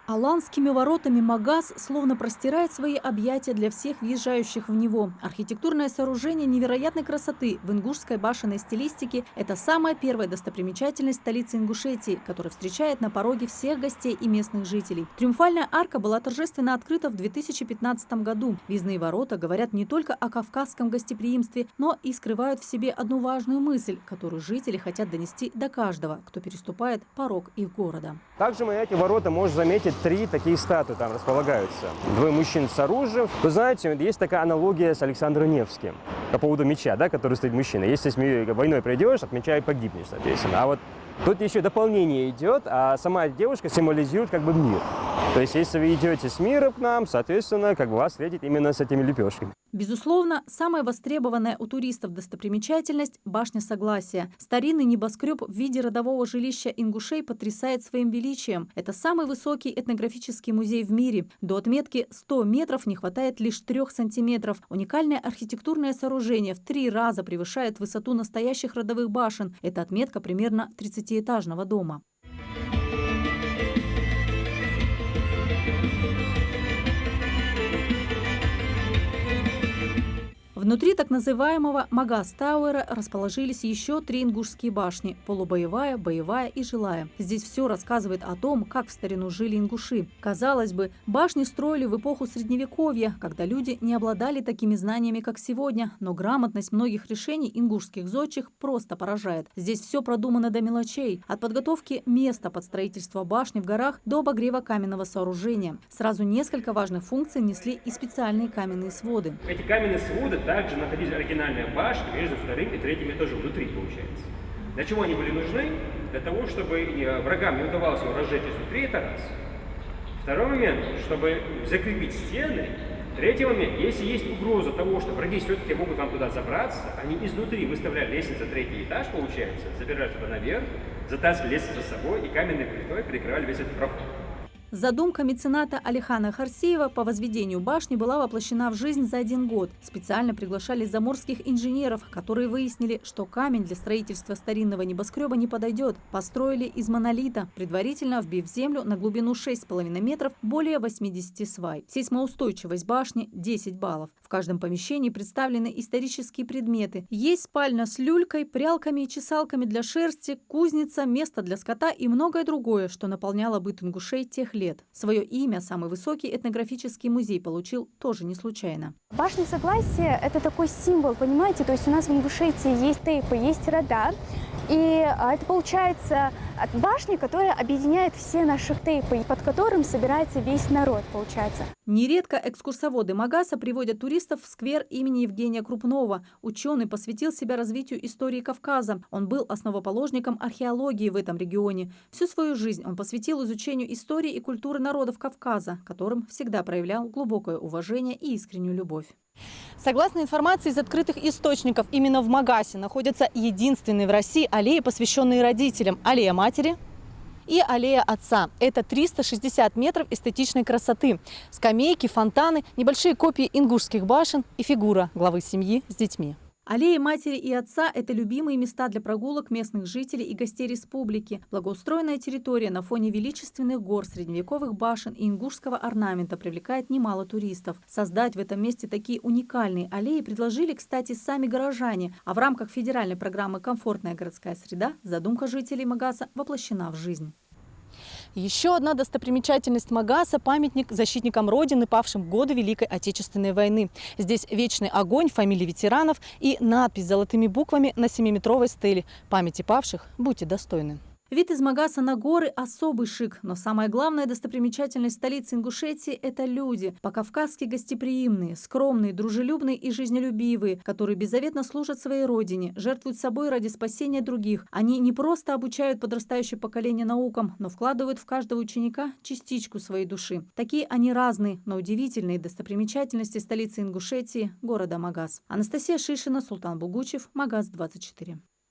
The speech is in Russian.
Аланскими воротами Магаз словно простирает свои объятия для всех въезжающих в него. Архитектурное сооружение невероятной красоты в ингушской башенной стилистике – это самая первая достопримечательность столицы Ингушетии, которая встречает на пороге всех гостей и местных жителей. Триумфальная арка была торжественно открыта в 2015 году. Въездные ворота говорят не только о кавказском гостеприимстве, но и скрывают в себе одну важную мысль, которую жители хотят донести до каждого, кто переступает порог их города. Также мы эти ворота можем заметить, 3 такие статуи там располагаются. 2 мужчин с оружием. Вы знаете, есть такая аналогия с Александром Невским по поводу меча, да, который стоит мужчина. Если с войной придешь, от меча и погибнешь, соответственно. А вот тут еще дополнение идет, а сама девушка символизирует как бы мир. То есть, если вы идете с мира к нам, соответственно, как бы вас встретить именно с этими лепешками. Безусловно, самая востребованная у туристов достопримечательность – башня Согласия. Старинный небоскреб в виде родового жилища ингушей потрясает своим величием. Это самый высокий этнографический музей в мире. До отметки 100 метров не хватает лишь 3 сантиметров. Уникальное архитектурное сооружение в 3 раза превышает высоту настоящих родовых башен. Это отметка примерно 30-этажного дома. Внутри так называемого Магаз Тауэра расположились еще 3 ингушские башни – полубоевая, боевая и жилая. Здесь все рассказывает о том, как в старину жили ингуши. Казалось бы, башни строили в эпоху Средневековья, когда люди не обладали такими знаниями, как сегодня. Но грамотность многих решений ингушских зодчих просто поражает. Здесь все продумано до мелочей. От подготовки места под строительство башни в горах до обогрева каменного сооружения. Сразу несколько важных функций несли и специальные каменные своды. Эти каменные своды также находились оригинальная башня между 2-м и 3-м этажом внутри, получается. Для чего они были нужны? Для того, чтобы врагам не удавалось его разжечь изнутри, это раз. Второй момент, чтобы закрепить стены. Третий момент, если есть угроза того, что враги все-таки могут вам туда забраться, они изнутри выставляли лестницу 3-й этаж, получается, забирали туда наверх, затаскивали лестницу за собой и каменной плитой перекрывали весь этот проход. Задумка мецената Алихана Харсиева по возведению башни была воплощена в жизнь за 1 год. Специально приглашали заморских инженеров, которые выяснили, что камень для строительства старинного небоскреба не подойдет. Построили из монолита, предварительно вбив в землю на глубину 6,5 метров более 80 свай. Сейсмоустойчивость башни – 10 баллов. В каждом помещении представлены исторические предметы. Есть спальня с люлькой, прялками и чесалками для шерсти, кузница, место для скота и многое другое, что наполняло быт ингушей тех лет. Свое имя самый высокий этнографический музей получил тоже не случайно. Башня Согласия – это такой символ, понимаете? То есть у нас в Ингушетии есть тейпы, есть рода. И это получается башня, которая объединяет все наши тейпы, под которым собирается весь народ, получается. Нередко экскурсоводы Магаса приводят туристов в сквер имени Евгения Крупнова. Ученый посвятил себя развитию истории Кавказа. Он был основоположником археологии в этом регионе. Всю свою жизнь он посвятил изучению истории и культуры народов Кавказа, которым всегда проявлял глубокое уважение и искреннюю любовь. Согласно информации из открытых источников, именно в Магасе находятся единственные в России аллеи, посвященные родителям. Аллея матери и аллея отца. Это 360 метров эстетичной красоты. Скамейки, фонтаны, небольшие копии ингушских башен и фигура главы семьи с детьми. Аллеи матери и отца – это любимые места для прогулок местных жителей и гостей республики. Благоустроенная территория на фоне величественных гор, средневековых башен и ингушского орнамента привлекает немало туристов. Создать в этом месте такие уникальные аллеи предложили, кстати, сами горожане. А в рамках федеральной программы «Комфортная городская среда» задумка жителей Магаса воплощена в жизнь. Еще одна достопримечательность Магаса – памятник защитникам Родины, павшим в годы Великой Отечественной войны. Здесь вечный огонь фамилии ветеранов и надпись золотыми буквами на 7-метровой стеле: «Памяти павших будьте достойны». Вид из Магаса на горы – особый шик, но самая главная достопримечательность столицы Ингушетии – это люди, по-кавказски гостеприимные, скромные, дружелюбные и жизнелюбивые, которые беззаветно служат своей родине, жертвуют собой ради спасения других. Они не просто обучают подрастающее поколение наукам, но вкладывают в каждого ученика частичку своей души. Такие они разные, но удивительные достопримечательности столицы Ингушетии – города Магас. Анастасия Шишина, Султан Бугучев, Магас 24.